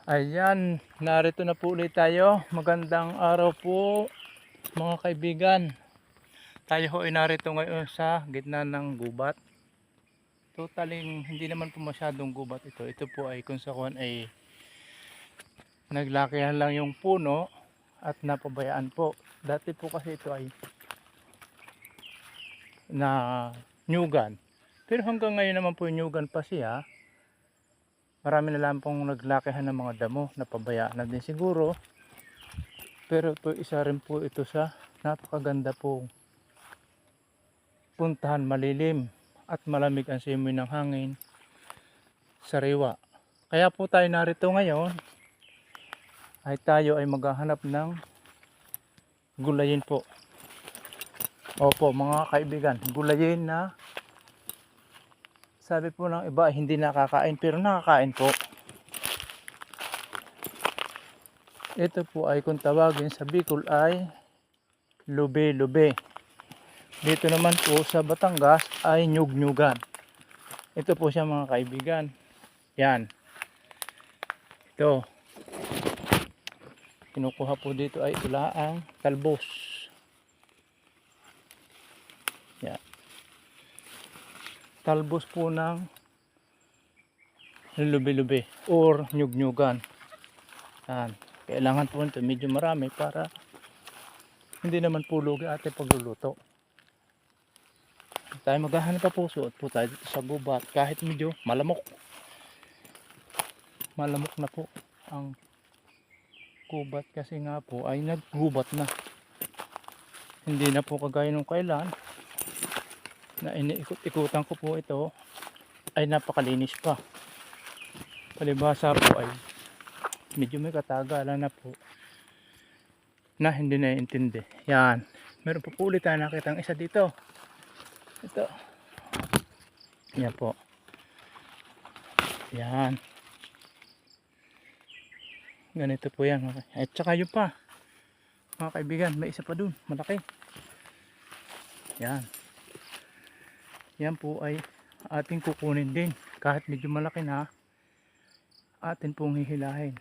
Ayan, narito na po ulit tayo. Magandang araw po mga kaibigan. Tayo ho ay narito ngayon sa gitna ng gubat. Totaling hindi naman po masyadong gubat ito. Ito po ay kung sa kuwan ay naglakihan lang yung puno at napabayaan po. Dati po kasi ito ay na nyugan. Pero hanggang ngayon naman po nyugan pa siya. Marami na lang pong naglakihan ng mga damo, napabayaan na din siguro. Pero ito isa rin po ito sa napakaganda pong puntahan, malilim at malamig ang simoy ng hangin, sariwa. Kaya po tayo narito ngayon ay tayo ay maghahanap ng gulayin po. Opo mga kaibigan, gulayin na sabi po ng iba hindi nakakain pero nakakain po. Ito po ay kung tawagin sa Bicol ay lube-lube. Dito naman po sa Batangas ay nyug-nyugan. Ito po siya mga kaibigan. Yan. Ito. Kinukuha po dito ay ulaang talbos. Yan. Talbos po ng lube-lube or nyug-nyugan. Yan. Kailangan po ito medyo marami para hindi naman po lugi ating pagluluto. Tayo maghahanap pa po, suot po tayo dito sa gubat kahit medyo malamok na po ang gubat kasi nga po ay naggubat na, hindi na po kagaya nung kailan na iniikot-ikutan ko po. Ito ay napakalinis pa, palibhasa po ay medyo may katagalan na po na hindi naiintindi. Yan, meron po ulit tayo nakitang isa dito. Ito. Yan po. Yan. Ganito po yan. At saka yun pa. Mga kaibigan, may isa pa dun. Malaki. Yan. Yan po ay ating kukunin din. Kahit medyo malaki na, atin pong hihilahin.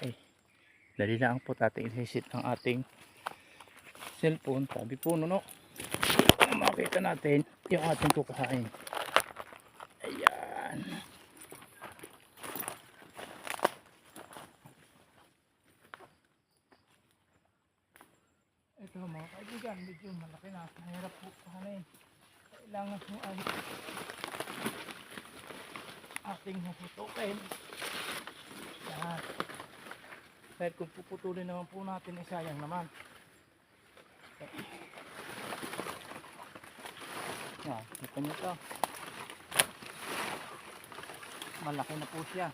Ay. Dali lang po ating isisit ang ating cellphone. Sabi po no. Makita natin yung ating kukuhain. Ayan. Ito mga kaibigan, medyo malaki na. Mahirap po kuhanin. Kailangan mo ay ating huputukin. Yan. Dahil kung puputulin naman po natin, sayang naman. Okay. Yan, ito nyo ito. Malaki na po siya.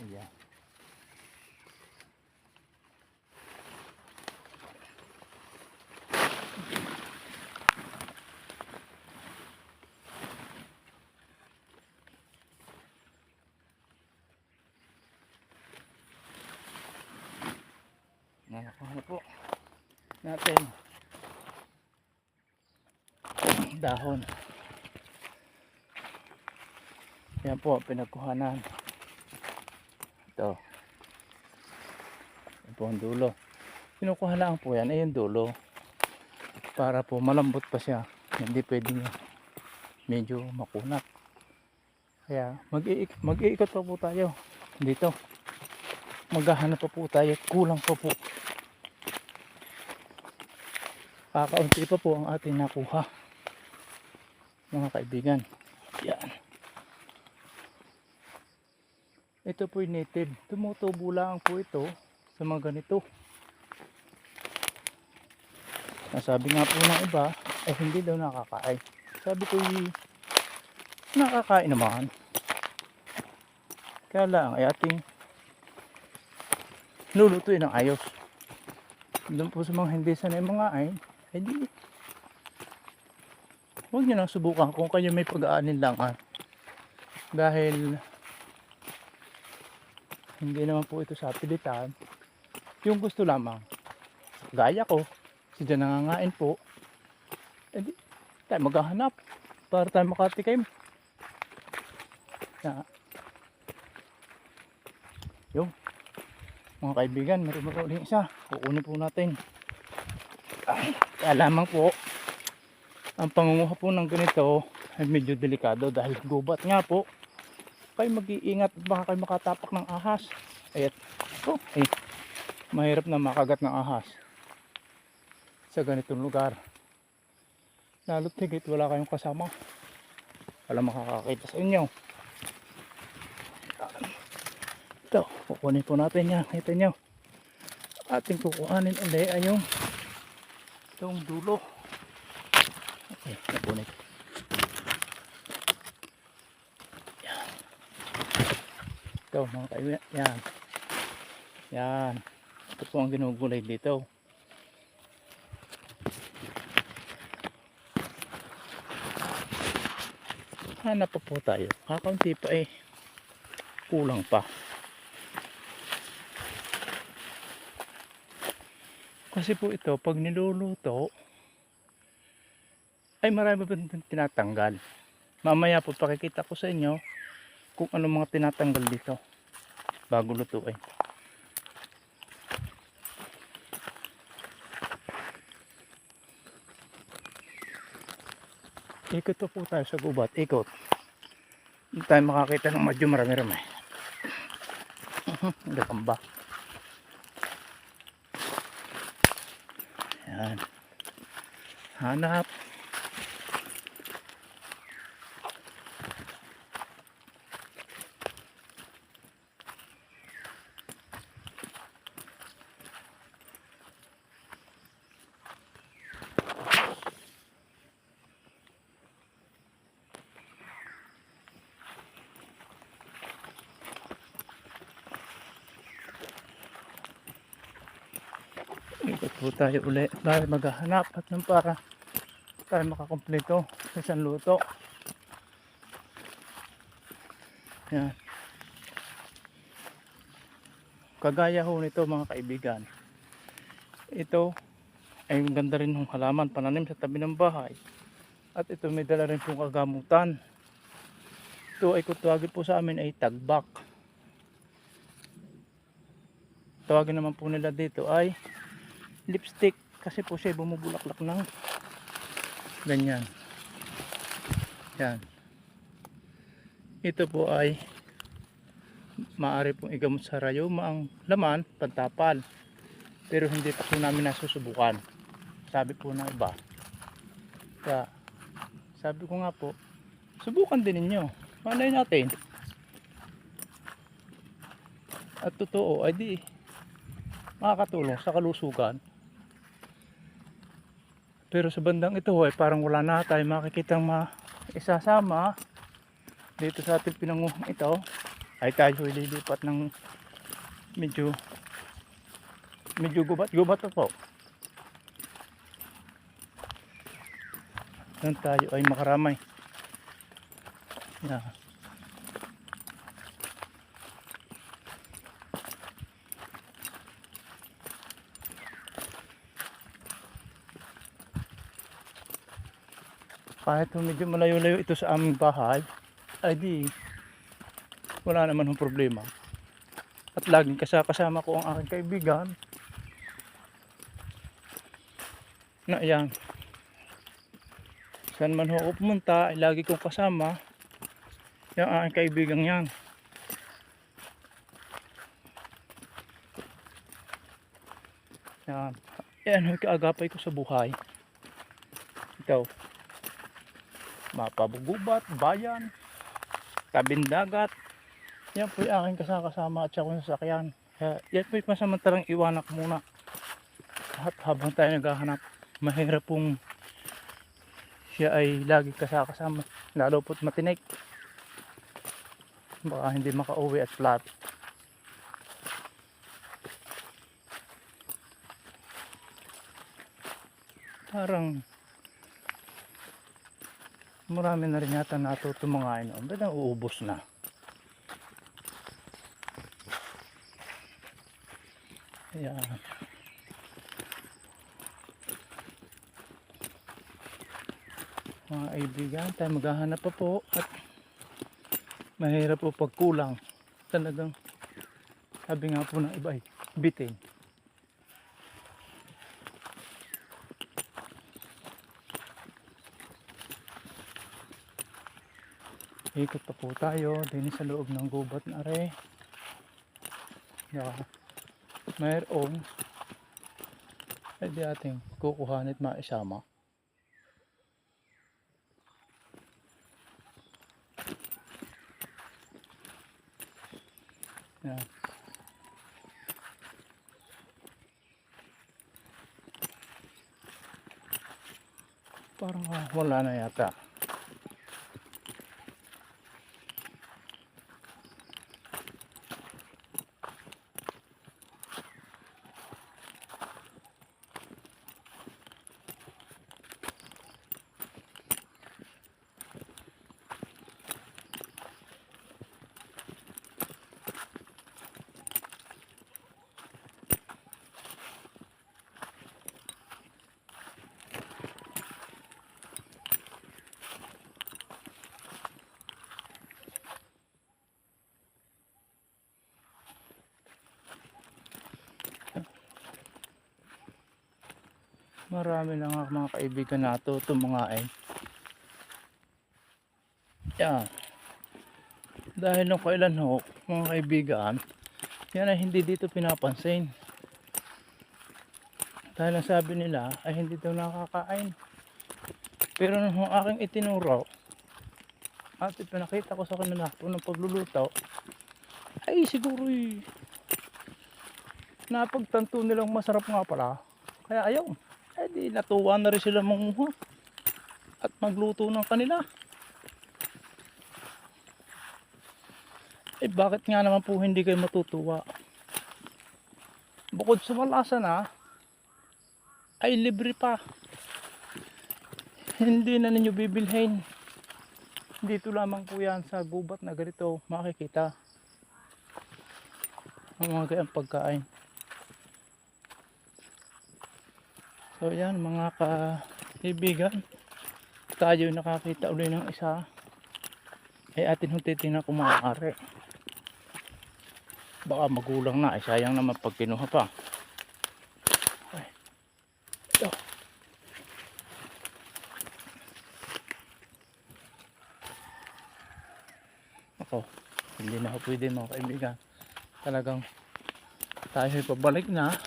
Ayan. Nakakuha na po natin dahon. Yan po pinagkuhanan. Ito. Yan po ang dulo. Kinukuha lang po yan. Ayun dulo. Para po malambot pa siya. Hindi pwedeng medyo makunat. Kaya mag-iikot pa po tayo dito. Maghahanap pa po tayo. Kulang pa po. Kakaunti pa po ang ating nakuha. Mga kaibigan. Yan. Ito po yung native. Tumutubo lang po ito sa mga ganito. Nasabi nga po ng iba ay hindi daw nakakain. Sabi ko nakakain naman. Kaya lang ay ating lulutuin ng ayos. Doon po sa mga hindi sanay mga ain, ay di huwag nyo nang subukan kung kayo may pag-aanin lang. Dahil Hindi naman po ito sa pilitan. Yung gusto lamang. Gaya ko, si dyan nangangain po. Eh di, tayo maghahanap para tayo makatikim. Na, yung mga kaibigan, meron ulit isa. Kukunin po natin. Ay, kaya lamang po, ang pangunguha po ng ganito ay medyo delikado dahil gubat nga po. Kayo mag-iingat, baka kayo makatapak ng ahas. Ayat, oh, ay, mahirap na makagat ng ahas sa ganitong lugar. Lalo't higit wala kayong kasama, wala makakakita sa inyo. Ito, kukunin po natin yan. Kita nyo, ating kukuhanin ulit ay yung itong dulo. Okay, napunit. Yan. Ito mga kaibigan, yan. Yan. Ito po ang ginugulay dito. Hanap pa po tayo. Kakaunti pa eh. Kulang pa. Kasi po ito, pag niluluto, ay marami pa tinatanggal. Mamaya po pakikita ko sa inyo kung ano mga tinatanggal dito bago lutuin. Ikot po tayo sa gubat. Ikot. Hindi tayo makakita ng medyo marami-rami. Gagamba. Yan. Hanap. Ikot po tayo ulit para maghahanap at nang para tayo makakompleto sa isang luto. Yan. Kagaya ho nito mga kaibigan, ito ay ganda rin ng halaman pananim sa tabi ng bahay. At ito may dala rin pong kagamutan. Ito ay kung tawagin po sa amin ay tagbak. Tawagin naman po nila dito ay lipstick kasi po siya bumubulaklak ng ganyan. Yan. Ito po ay maaari pong igamot sa rayuma ang laman, pantapal. Pero hindi pa po namin nasusubukan. Sabi po ng iba. Kaya sabi ko nga po, subukan din ninyo. Malay natin. At totoo ay di makakatulong sa kalusugan. Pero sa bandang ito ay parang wala na tayo makikitang maisasama dito sa ating pinanguhang ito. Ay tayo ililipat ng medyo gubat po. Doon tayo ay makaramay. Yan. Kahit medyo malayo-layo ito sa aming bahay, ay di wala naman ng problema. At laging kasama ko ang aking kaibigan na yan. Saan man ako pumunta ay lagi kong kasama yung aking kaibigan yan. Yan. Yan ang kaagapay ko sa buhay. Ito. Mapabugubat, bayan, tabing dagat. Yan po yung aking kasama at saka yung sasakyan. Kaya yan po yung pasamantalang iwanak muna. At habang tayo naghahanap, mahirap pong siya ay lagi kasama. Lalo po't matinik. Baka hindi makauwi at flat. Parang marami na rin yata natutumangay noon. Ba't uubos na? Ayan. Mga kaibigan, tayo maghahanap pa po at mahirap po pag kulang. Talagang sabi nga po ng iba ay bitin. Ikot pa po tayo din sa loob ng gubat na are. Mayroon ay di ating kukuhanit maisama. Yan. Parang wala na yata. Marami lang ako mga kaibigan nato tumangain. Yan. Dahil nung kailan ho, mga kaibigan, yan ay hindi dito pinapansin. Dahil ang sabi nila ay hindi daw nakakain. Pero nung aking itinuro at ipinakita ko sa kanila kung ng pagluluto, ay siguro napagtanto nilang masarap nga pala. Kaya ayaw. Eh di natuwa na rin sila manguha at magluto ng kanila. Eh bakit nga naman po hindi kayo matutuwa? Bukod sa malasa na ay libre pa. Hindi na ninyo bibilhin. Dito lamang po yan sa gubat na ganito makikita ang mga gayang pagkain. So yan mga kaibigan, tayo nakakita uli ng isa ay atin titingnan kung maaari. Baka magulang na, ay sayang naman pag kinuha pa. Ay, ito. Ako, hindi na ako pwede mga kaibigan. Talagang tayo ay pabalik na.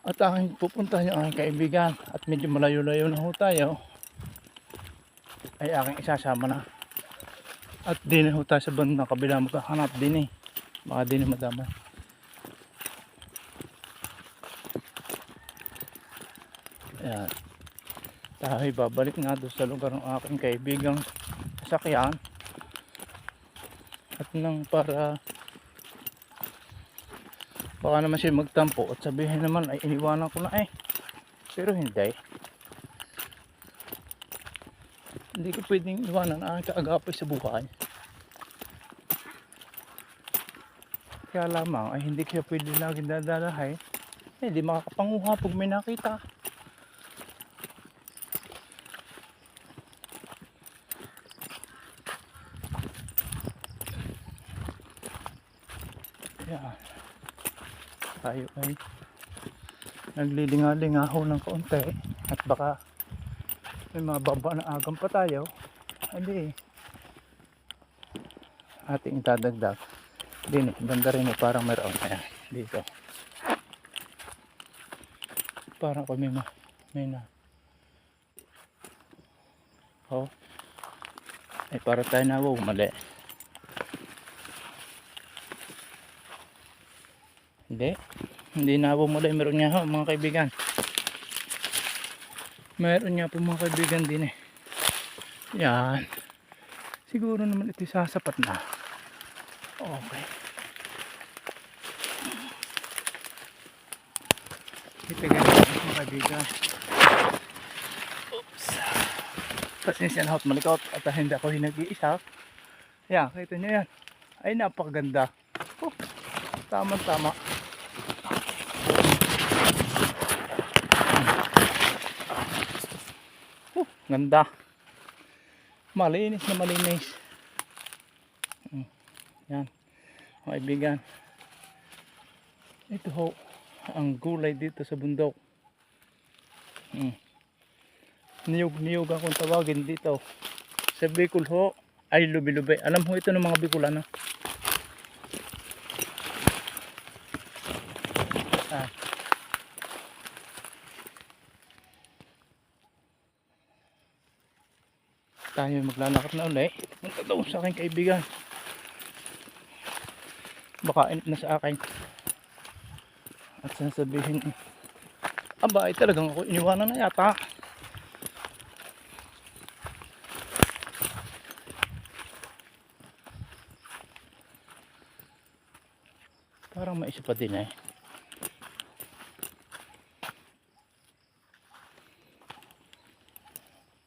At aking pupunta yung aking kaibigan at medyo malayo-layo na ho tayo ay aking isasama na at din na ho tayo sa bandang kabila magkahanap din baka din na madama. Ayan, tayo babalik nga doon sa lugar ng aking kaibigang sasakyan at nang para baka naman siya magtampo at sabihin naman ay iniwanan ko na pero hindi ko pwedeng iwanan ang kaagapay sa buhay. Kaya lamang ay hindi kaya pwede laging dadalahay, hindi makakapanguha pag may nakita. Kaya tayo ay naglilinga-lingaho ng kaunti at baka may mga baba na agam pa tayo, hindi ating itadagdag din banda rin parang mayroon dito parang kami may na ay para tayo na mali hindi na bumulay. Meron nga ho mga kaibigan, meron nga po mga kaibigan din yan, siguro naman ito sasapat na. Okay, itigan natin mga kaibigan. Oops, pasensya na ho at malikot at hindi ako nag-iisa. Yan, kita nyo yan, ay napakaganda. Tama-tama. Ganda. Malinis na malinis. Yan. Mga kaibigan. Ito ho, ang gulay dito sa bundok. Niyog-niyog akong tawagin dito. Sa Bicol ho, ay lubi-lubi. Alam ho ito ng mga Bicolano. Tayo maglalakad na ulit. Punta daw sa aking kaibigan. Baka inip na sa akin. At sasabihin, aba ay talagang ako iniwanan na yata. Parang may isa pa din eh.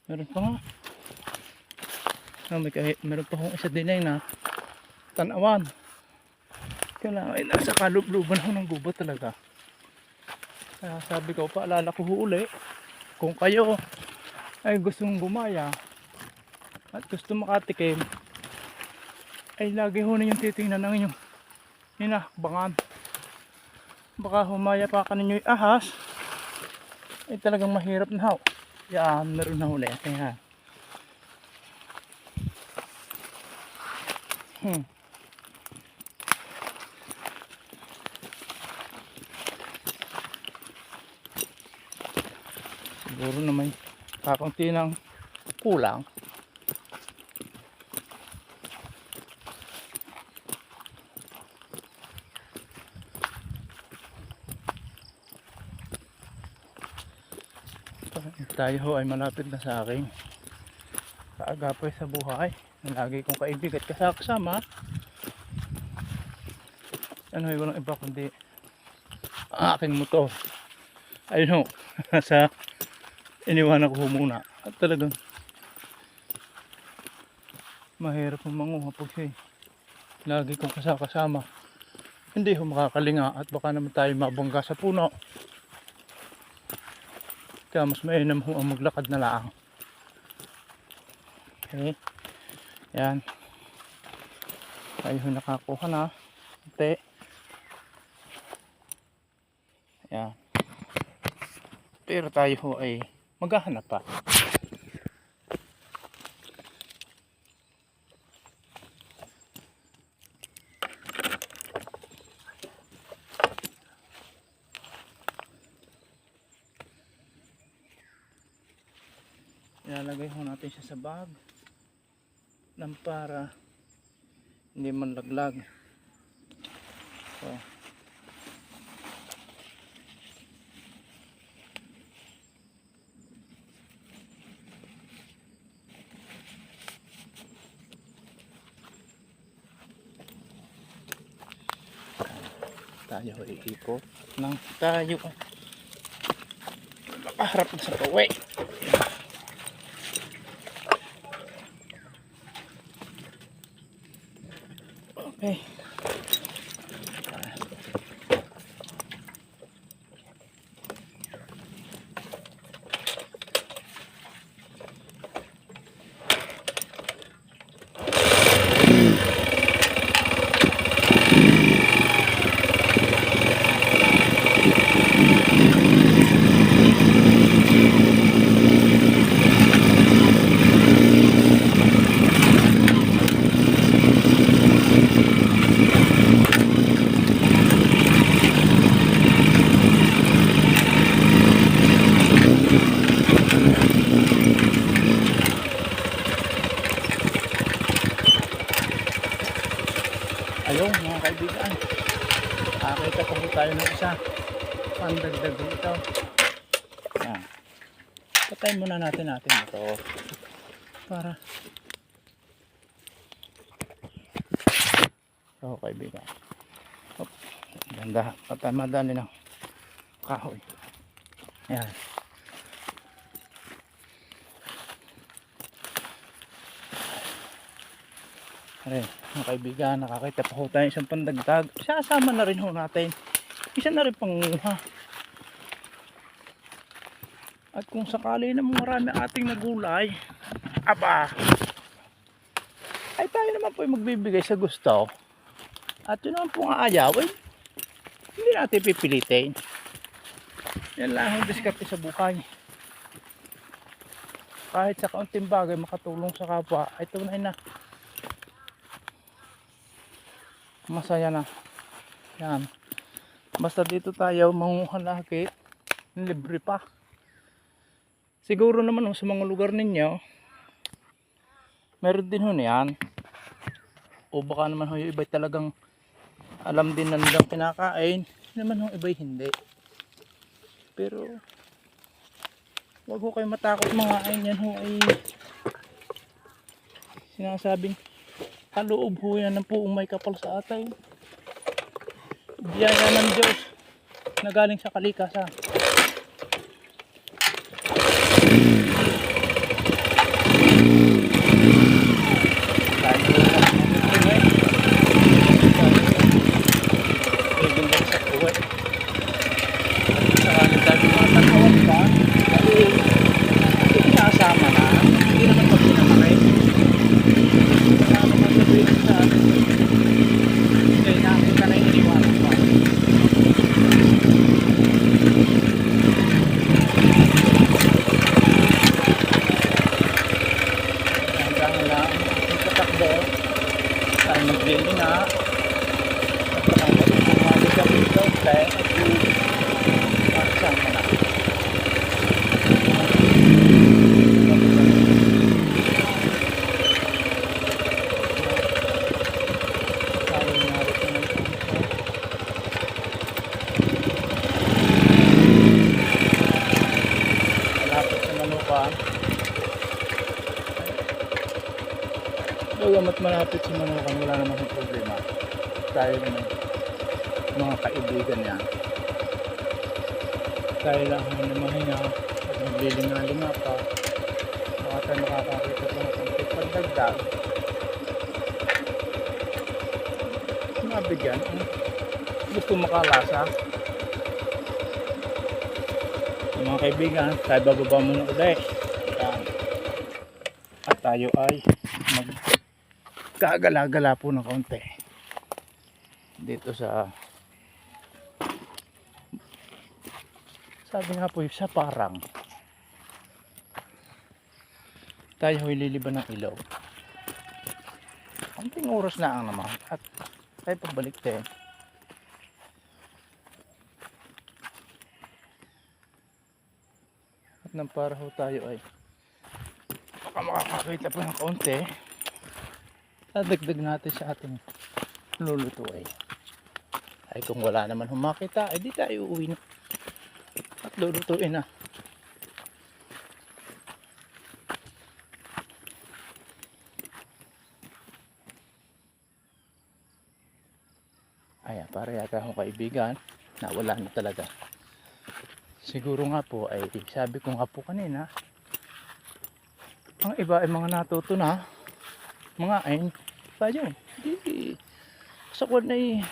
Meron pa nga. Meron pa akong isa din eh na tanawan. Kaya ay nasa kalubluban ako ng gubat talaga. Kaya sabi ko, paalala ko uli, kung kayo ay gustong gumaya at gusto makatikim, ay lagi ho ninyong titingnan ng inyong hinakbangan. Baka humaya pa ka ninyo ahas, ay talagang mahirap na ho. Yan, meron na huli. Kaya siguro naman kakunti ng kulang. Tayo ho ay malapit na sa aking kaagapay sa buhay na lagi kong kaibigan at kasama. Ano ay walang iba kundi ang aking motor. Ayun ho, sa iniwanan ko muna. At talagang mahirap ang manguha pag siya lagi kong kasama. Hindi ho makakalinga at baka naman tayo mabangga sa puno. Kaya mas mainam ho ang maglakad na lang. Okay. Yan. Tayo ho nakakuha na. Ate. Yan. Pero tayo ho ay maghahanap pa. Ilalagay ho natin siya sa bag nang para hindi man laglag. So, tayo iikot ng tayo nakaharap na sa kawe. Okay. Ayun mga kaibigan, nakakita pa po tayo ng isa pandagdag ito. Yan. Patayin muna natin ito para so kaibigan, ganda at madali ng kahoy. Yan. Ayun, mga kaibigan, nakakita pa ho tayo isang pandagdag. Sasama na rin ho natin. Isa na rin panguha. At kung sakali naman marami ating nagulay, aba, ay tayo naman po yung magbibigay sa gusto. At yun naman po ang aayawin. Hindi natin pipilitin. Yan lang ang diskarte sa buhay. Kahit sa kaunting bagay makatulong sa kapwa, ay tunay na masaya na. Yan. Basta dito tayo manguha lagi, libre pa. Siguro naman sa mga lugar ninyo, meron din ho yan. O baka naman ho yung iba talagang alam din na nilang kinakain. Naman ho iba hindi. Pero wag ho kayo matakot mga ayin, yan ho ay sinasabing kaloob ho yan ng puong may kapal sa atay. Biyaya ng Diyos na galing sa kalikasan. Sama na, hindi naman pag sinamarin. Kasama mo sa buwis sa atin. Kaya nakita na yung iniwanan ko. Hanggang lang, ang tatakbo, tayo maglili na. At ang mga kami ito, kaya at sama na. Bagamat malapit si Manukan, wala naman yung problema dahil mga kaibigan niya dahil lang ang mahinga at naglilinga-linga pa, baka tayo makakakita pa ng konti pagdagdag mabigyan ang gusto makalasa. Mga kaibigan, tayo bababa muna ulit at tayo ay magkagala-gala po ng konti dito sa, sabi nga po sa parang tayo ay liliban ng ilaw. Konting oras na ang naman at tayo pabalik din. At nang para ho tayo ay baka makakakita po ng konti, dadagdag natin sa ating lulutuin. Ay kung wala naman humakita, ay di tayo uuwi na at lulutuin na. Ayan, para yata akong kaibigan na wala na talaga. Siguro nga po ay sabi ko nga po kanina, ang iba ay mga natuto na mga ayin tayo. Di sa kwan ay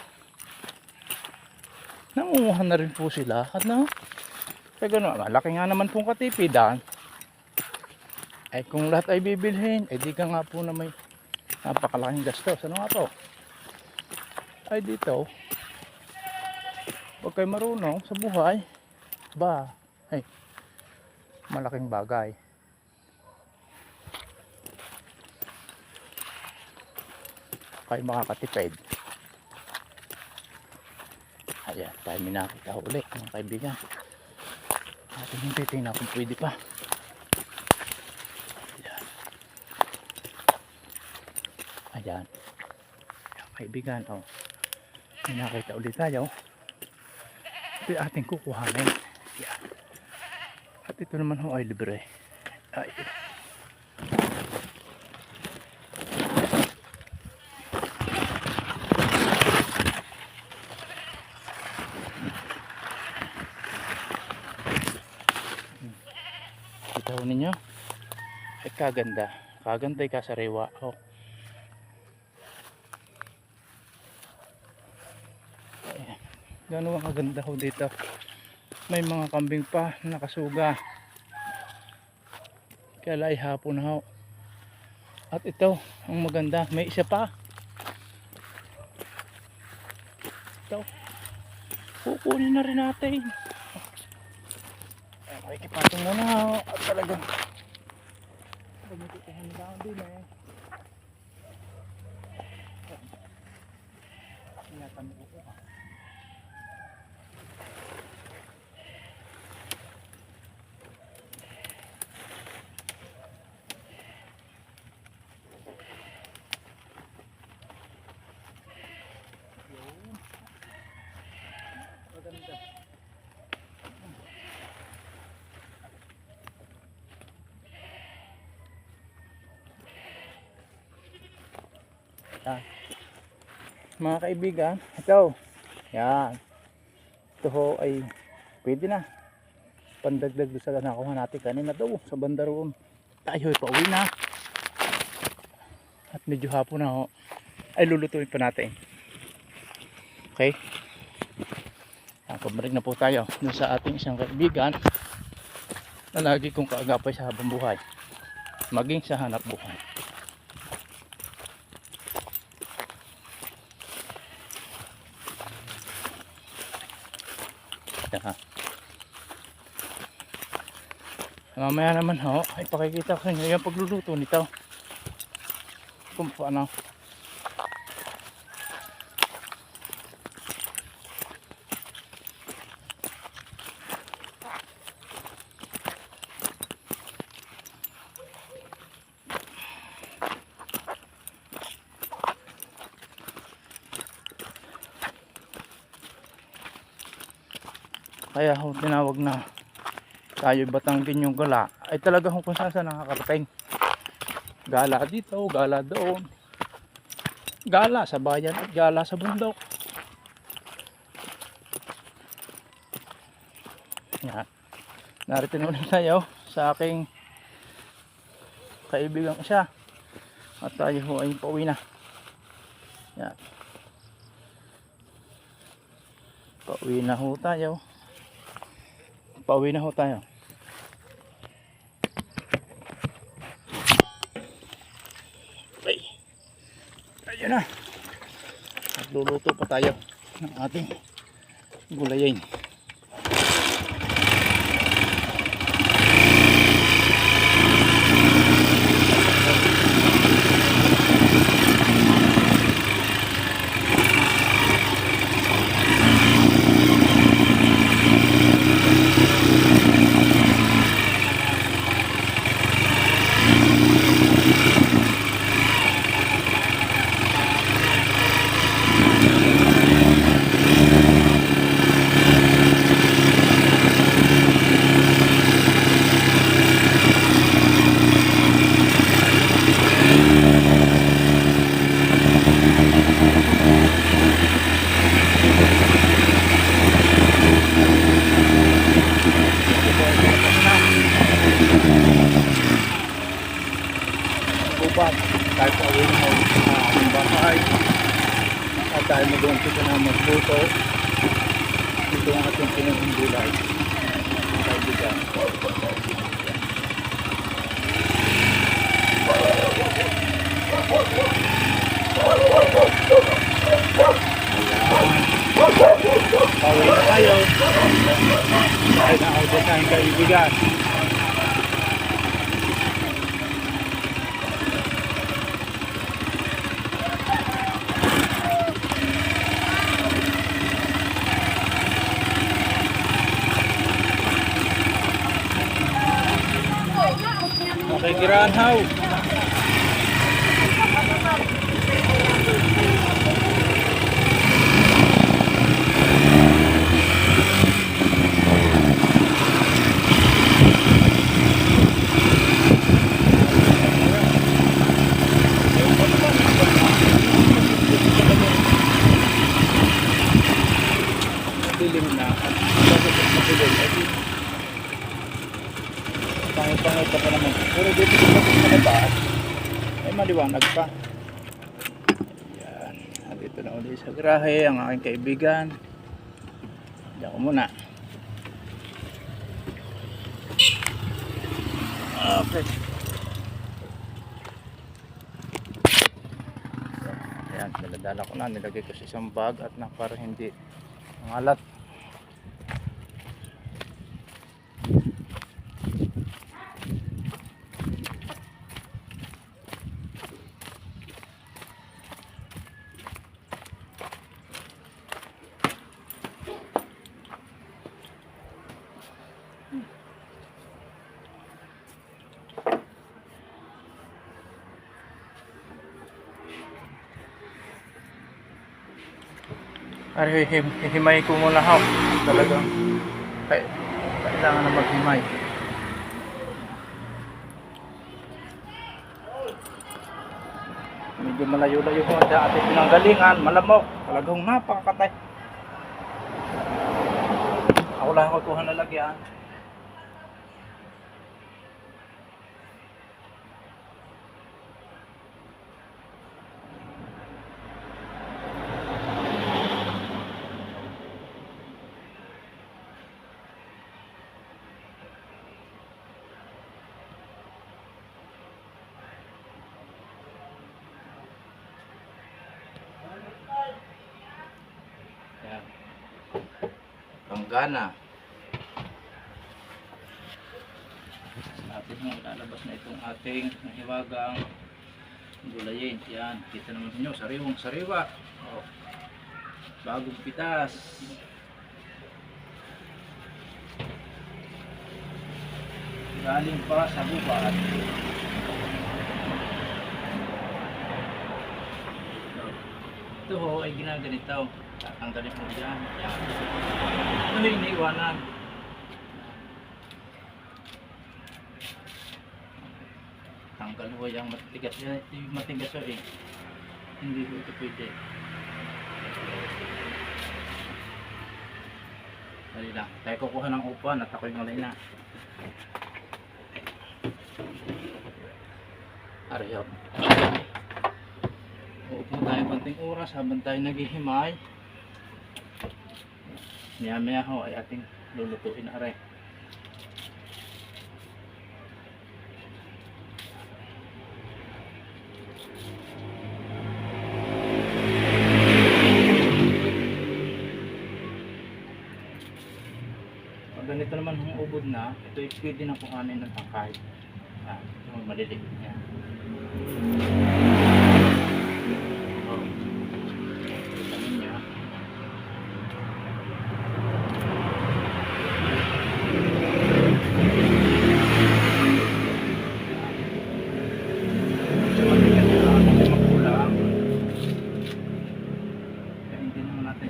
nangunguhan na rin po sila at no, kaya gano'n, malaki nga naman pong katipidan. Ay kung lahat ay bibilhin, ay di ka nga po na may napakalaking gastos. Ano nga po? Ay dito, pag kayo marunong sa buhay, ba, ay malaking bagay. Kayo makakatipid. Ayan, tayo minakita ulit mga kaibigan. Atin yung titingnan kung pwede pa. Ayan. Ayan. Ayan kaibigan, oh. May nakita ulit tayo. Ito yung ating kukuhanin. Ayan. At ito naman ho ay libre. Ay. Kita ho ninyo. Ay kaganda. Kaganda yung kasariwa. Oh. Gano'n kaganda ho dito. May mga kambing pa na nakasuga. Kaya ay hapon na ho. At ito, ang maganda, may isa pa. Ito. Kukunin na rin natin. Ay, makikipatong muna ho. At talagang pagmitutuhan nila ako din eh. Ingatan mo ko ha. Maganda. Mga kaibigan, ito. Yan. Ito ho ay pwede na. Pandagdag doon sa nakuha natin kanina daw sa banda roon. Tayo ay pauwi na. At medyo hapon na ho. Ay lulutuin pa natin. Okay? Pabalik na po tayo dun sa ating isang kaibigan na lagi kong kaagapay sa habang buhay. Maging sa hanap buhay. Yan. Mamaya naman ho, ay pakikita ko sa inyo yung pagluluto nito. Kung paano. Kaya ho tinawag na tayo Batanggin yung gala ay talaga kung saan saan nakakarating. Gala dito, gala doon, gala sa bayan at gala sa bundok. Yan. Narito na ulit tayo sa aking kaibigang isa at tayo ho ay pauwi na. Yan. Pauwi na ho tayo. Pauwi na ho tayo. Okay. Ayun na. At luluto pa tayo ng ating gulayin. Tayo pa uwi na ang bahay at tayo mag-umpisa na magluto. Ito ang ating pinaging gulay, mga kaibigan. Pauwi na tayo. Tayo na ako tayong kaibigan. Makikiraan haw. Dilim na at pangit-pangit pa naman. Pero dito sa taas ay maliwanag pa. Yan. At dito na ulit sa garahe ang aking kaibigan. Diyan ko muna. Okay. Ayan, niladala ko na. Nilagay ko sa isang bag at na para hindi mangalat. Ay, hihimay ko muna ho. Talagang kailangan na maghimay. Medyo malayo-layo ko sa ating pinanggalingan. Malamok. Talagang napakakatay. Ako lang ako kuha na lagyan. Yan. Panggana. Atin mo ilalabas na itong ating nahiwagang gulayin. Yan. Kita naman nyo. Sariwang sariwa. Oh. Bagong pitas. Galing pa sa gubat. Ito ho ay ginaganito. Tatanggalin mo dyan. Yan. Ito ay iniiwanan. Tanggal ho yung matigas. Yung matigas ho eh. Hindi ho ito pwede. Dali lang. Tayo kukuha ng upuan at ako'y malay na. Arayop. Uupo tayo konting oras habang tayo naghihimay. Maya-maya ho ay ating lulutuin aray. Pag ganito naman ang ubod na, ito ay pwede na kuhanin ng tangkay. Ito maliliit niya.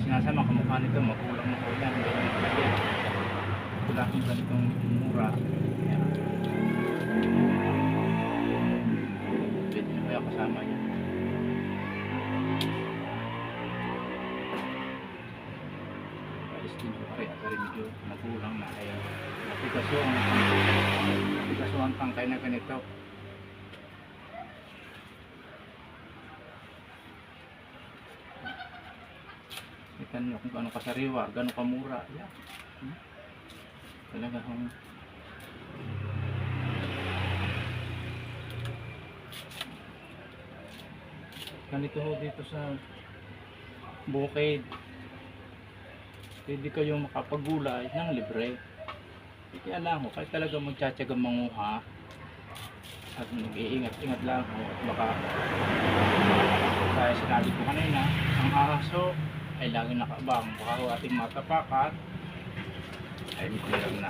Sinasama kamukha nito, magulang na ko yan. Wala akong ganitong mura. Yan. Pwede na kaya kasama yan. Alis din ko kaya medyo magulang na kaya napigaso ang tangkay na ganito. Ikan nyo kung gaano kasariwa, gaano kamura. Yan. Talaga kung ganito ho dito sa bukid. Pwede kayong makapagulay ng libre. Kaya lang ho, kahit talaga magtsatsaga manguha at mag-iingat-ingat lang ho. At baka kaya sinabi ko kanina, ang aso ay lagi nakaabang, baka ho ating matapakan ay mitilang na.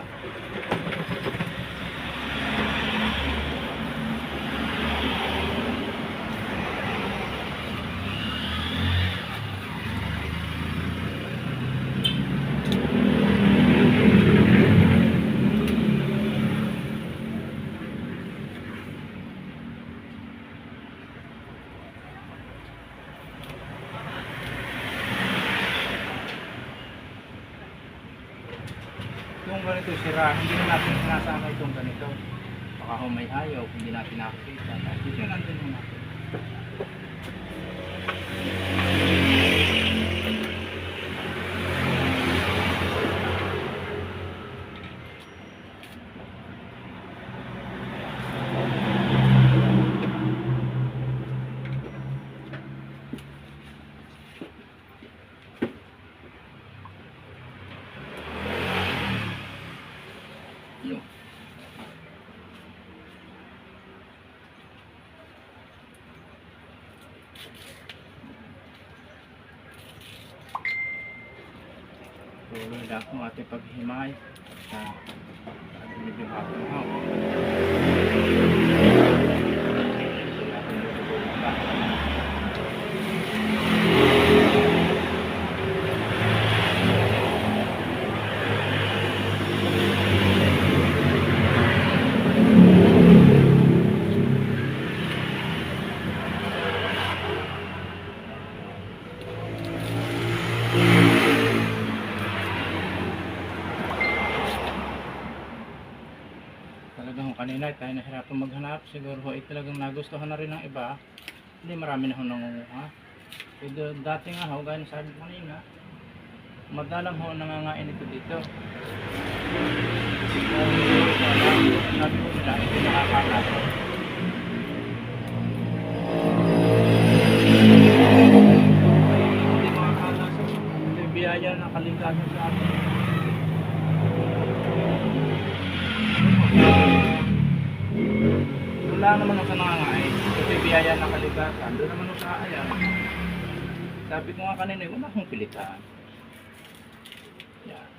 Kung ganito sira, hindi na natin sinasama itong ganito. Baka ho may hayaw, hindi natin nakikita. Dito natin mo natin. Tuloy lang kung ating paghihimay. At medyo hapon ha. Talagang kanina tayo nahirapan maghanap. Siguro ay talagang nagustuhan na rin ng iba. Hindi marami na ho nangunguha. Pero dati nga ho, gaya ng sabi ko kanina, madalang ho nangangain ito dito. Sabi ko nila, ito nakakalat. Hindi makakalas. Ito yung biyaya na kalikasan sa atin. Wala naman ako sa nangangain. Ito yung biyaya na kalikasan. Doon naman ako sa ayan. Sabi ko nga kanina, wala akong pilitan. Yan.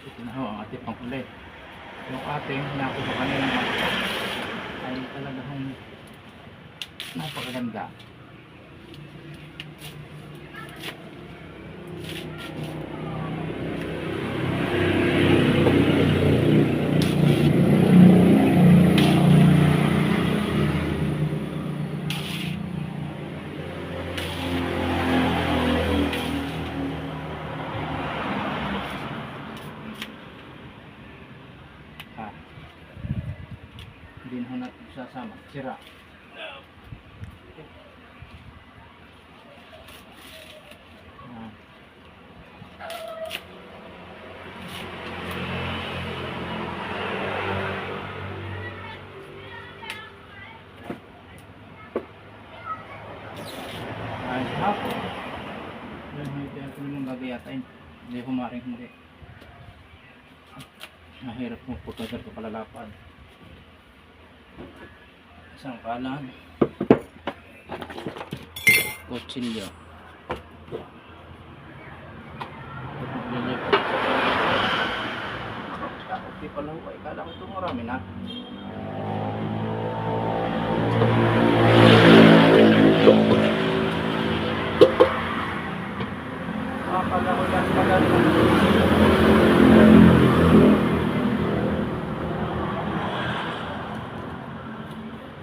Ito na ho ang ating pangkulit. Yung ating nakuha kanina ay talagang napakaganda. Hindi na ho natin sasama. Sira. Ayos hapon. Yan, hindi ako naman gagayatain. Hindi humaring hindi. Mahirap mo po ito kalalapad. Isang kalan. Kutsilyo. Hindi pala ho. Kala ko ito marami na. Pala ko lang magaling.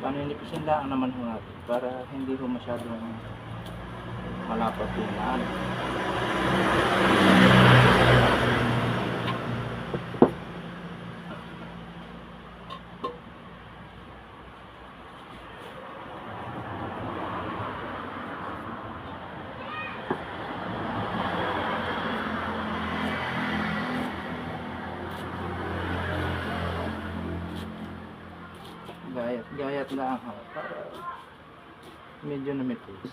Paninipisin lang naman ho natin para hindi ho masyadong malapad yung maan. Gayat lang ho para medyo namipis.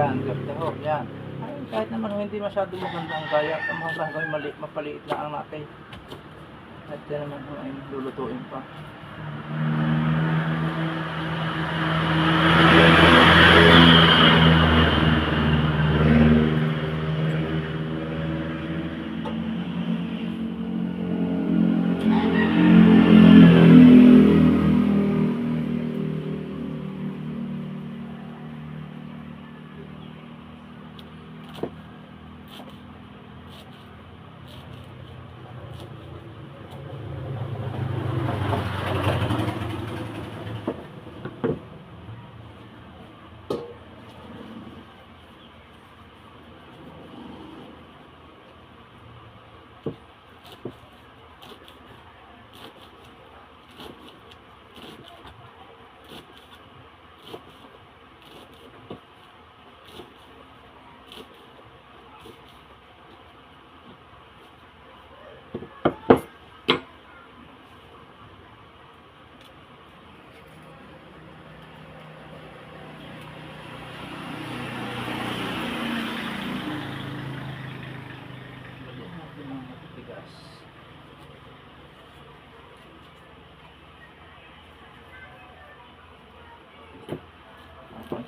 Ang ganda ho, yan. Ay, kahit naman hindi masyado maganda ang gaya, ang mga gagawin mapaliit lang ang natin. At yan naman ho ay lulutuin pa.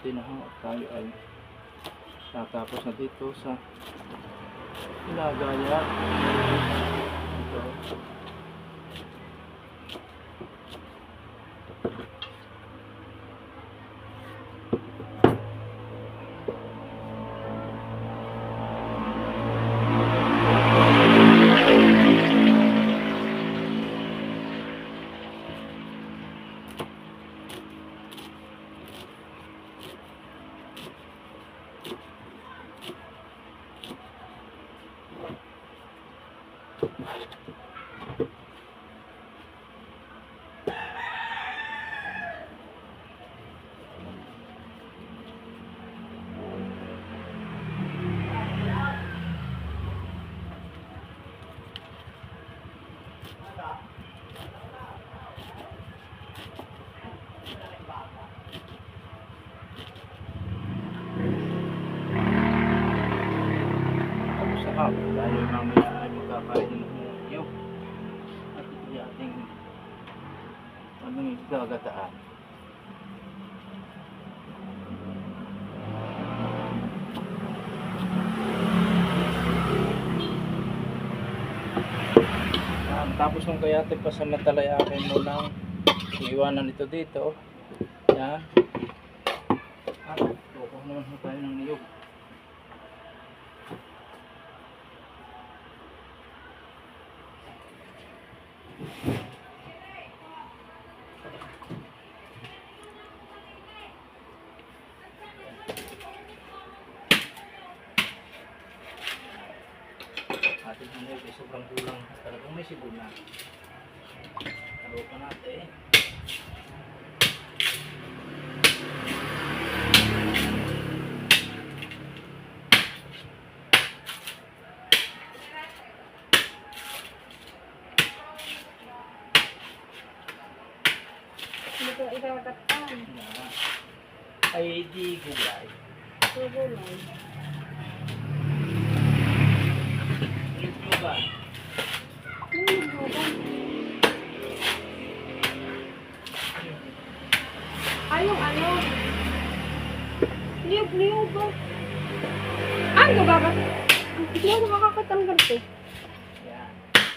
natin na tayo ay tatapos na dito sa Ilagaya. Ito. Tayo mamaya ay magkakain ng iyo at ito yung ating gagataan. Tapos nung kaya pa sa matalay akin munang iwanan ito dito. Yan. At kukuha naman tayo ng niyog. Ating niyog ay sobrang kulang. Talagang may sibuna. Halo pa natin. Hindi ko ikakatan. Ay di gulay. Gulay. Yung ba? Ay, yung ano? Niyog ba? Ano ba ba? Hindi ako makakatanggal to. Yan.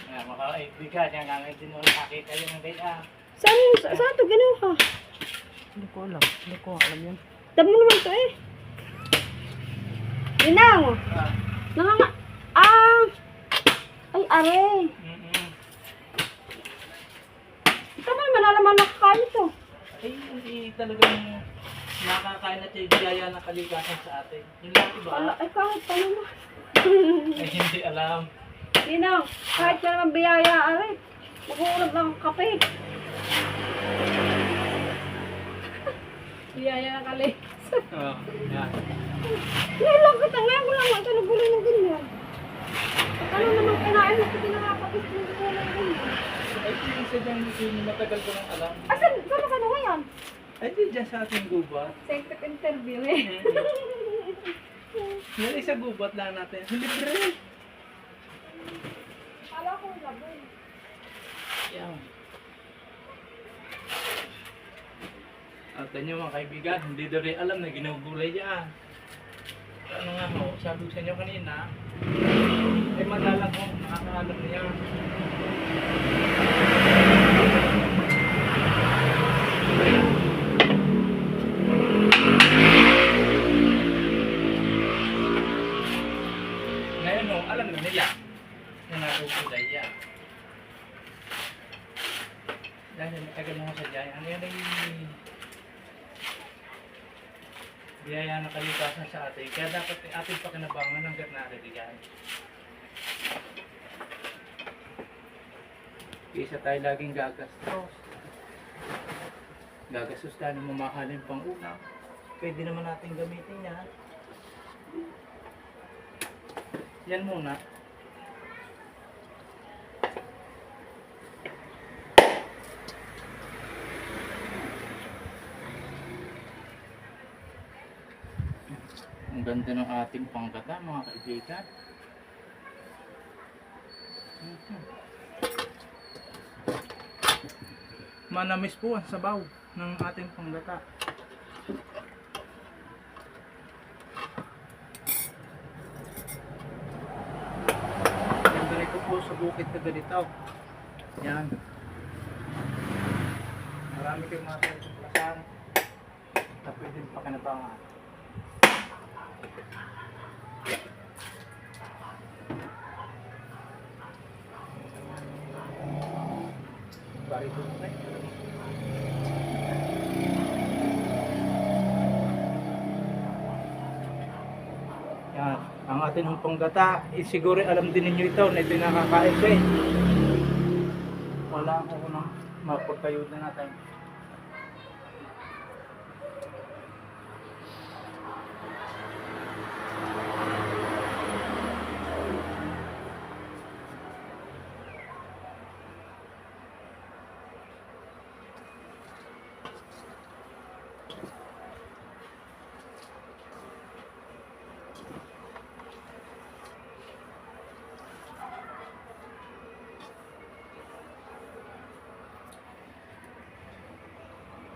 Yan, makakaibigan. Yan nga ngayon din nakita yung gaya. Saan to ginawa? Hindi ko alam. Hindi ko alam yan. Dami mo naman to eh. Ginang! Nanganga... Ay, are. Tama naman nalaman nakakain to. Ay, hindi talagang nakakain na tayo biyaya ng kalikasan sa atin. Yung lang iba. Ay, kahit pa naman. Ay, hindi alam. Ginang, kahit pa naman biyaya, are. Mag-uulog lang ang kape. Biyaya na kali. Oo, yan. Ngayon lang kita, ngayon ko lang ito naguloy ng ganyan. Ano naman kinain mo kasi nakakapis ng gulay ng ganyan. Ay, isa dyan hindi matagal ko nang alam. Saan ka na ngayon? Ay, di dyan sa ating gubat. Secret interview eh. Yan isa gubat lang natin. Libre. Kala ko labon. Yan. At nyo mga kaibigan, hindi daw rin alam na ginugulay yan. Ano nga ho, sabi ko sa inyo kanina, ay madalang ho, nakakaalam niya. Ngayon ho, alam na nila na nagugulay yan. Dahil tagal mo sa dyan, ano yan ay biyaya na kalikasan sa atin. Kaya dapat ating pakinabangan hanggat nakakibigay. Kaysa tayo laging gagastos. Gagastos tayo ng mamahalin pang una. Pwede naman natin gamitin yan. Yan muna. Ang ganda ng ating panggata mga kaibigan. Manamis po ang sabaw ng ating panggata. malupit na ganito. Yan. Marami kayong mga tuklasan na pwedeng pakinabangan. Bari ko na yan. Ang atin hong panggata, siguro alam din ninyo ito na ito yung nakakain ko eh. Wala ako nang mapagkayuda natin.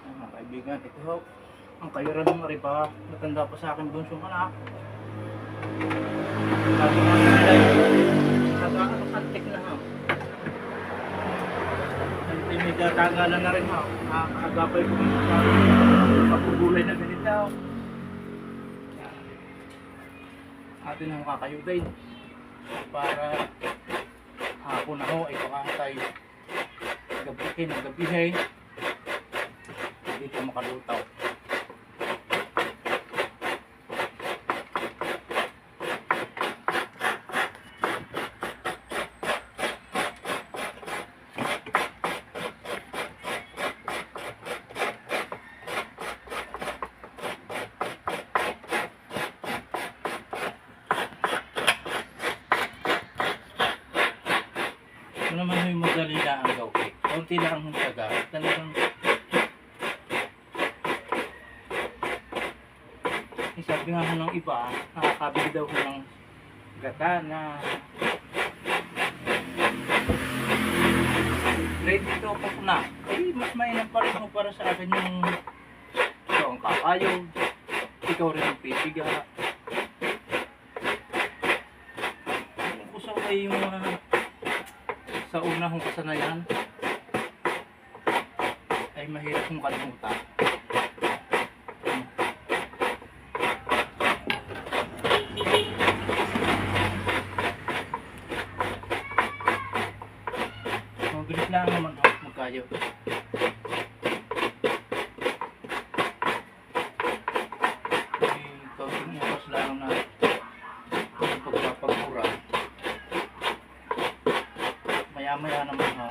Mga kaibigan, ito ho, ang kayuran ng Mariba, matanda pa sa akin bunsong anak. Sabi nga nalay, nag-aantik na ha. May tatagalan na rin ha, nakakagapay ko sa pagpugulay na ganito. Atin ang kakayuday para hapon na ho ay pakatay gabihin ang gabihay. Dito makalutaw. Ito naman yung madali lang ang gawin. Kunti lang ang taga. Talagang sabi nga ng iba, nakakabili daw ng gata na ready to cook na. Eh, mas mainam pa rin mo para sa akin yung ikaw ang kakayog, ikaw rin ang pipiga. Yung kusaw ay yung sa unahong kasanayan ay mahirap mong kalimutan. Mabilis lang naman magkayo. Kaunting oras lang na yung pagpapagura. Maya-maya naman ha,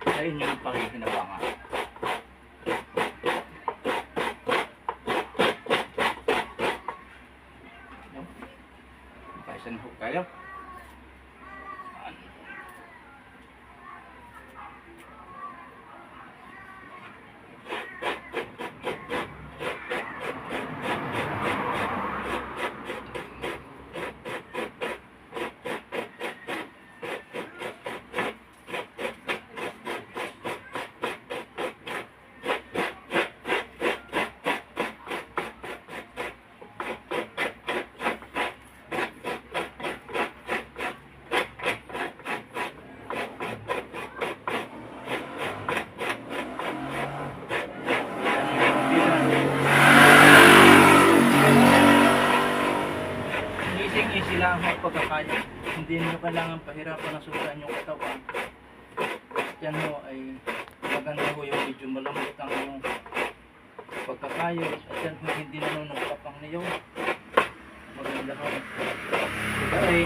sa inyong pakikinabangan. Kaisan ho kayo. Easy lang ang pagkakaya. Hindi nyo kailangan pahirapan na susuan yung katawan. Yan ho ay maganda ho yung medyo malambot ang yung pagkakayo. At yan ho hindi nanunugkapang niyo. Maganda ho. Ay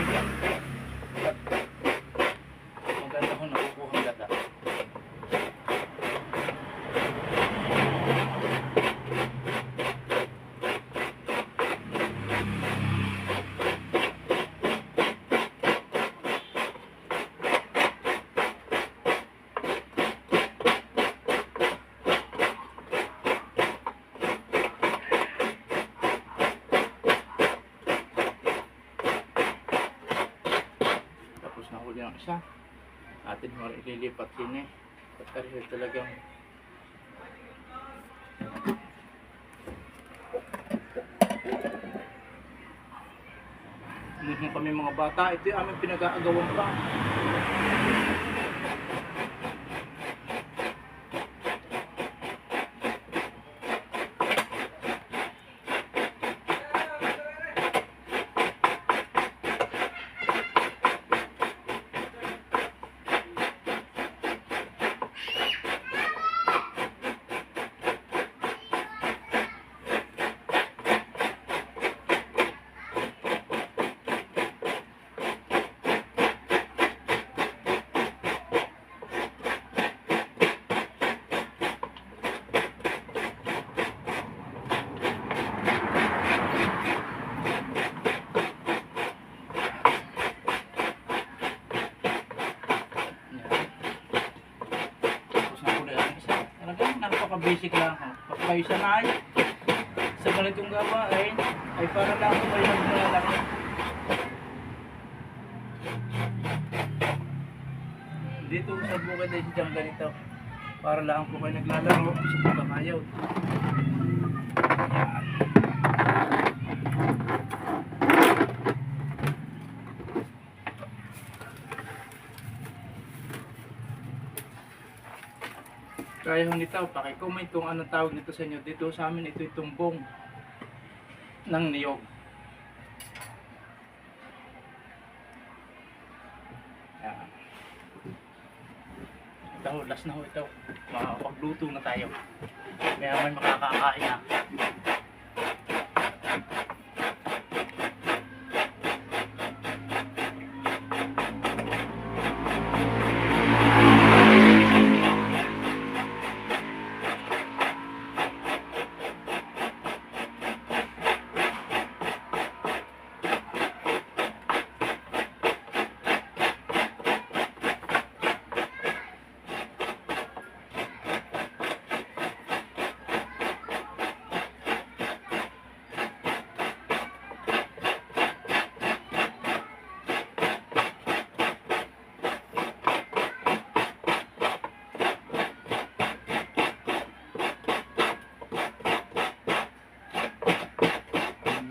maganda ho nakukuhang gata. Nahuli ang isa, atin mo rin ililipat din eh. Pagkarihil talagang nung kami mga bata, ito yung aming pinag-aagawan pa. napaka-basic lang. Pag kayo sanay sa ganitong gawain, ay para lang po kayo nagmalalaki. Dito sa bukid ay siyang ganito. Para lang po kayo naglalaro sa pagkakayaw. Yan. Kaya ho nito, pakicomment kung anong tawag nito sa inyo. Dito sa amin, ito itong bong ng niyog. Yan. Ito ho, last na ho ito. Makakapagluto na tayo. Kaya may makakakain na.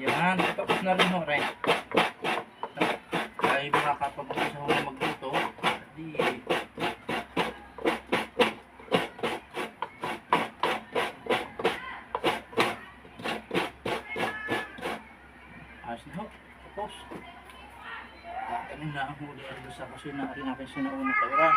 Yan, tapos na rin ho rin. Ay makakapagod sa mga magluto. Di ayos na ho. Tapos. Ganun na ang huli. Sa kasi na rin natin sinaunang kairan.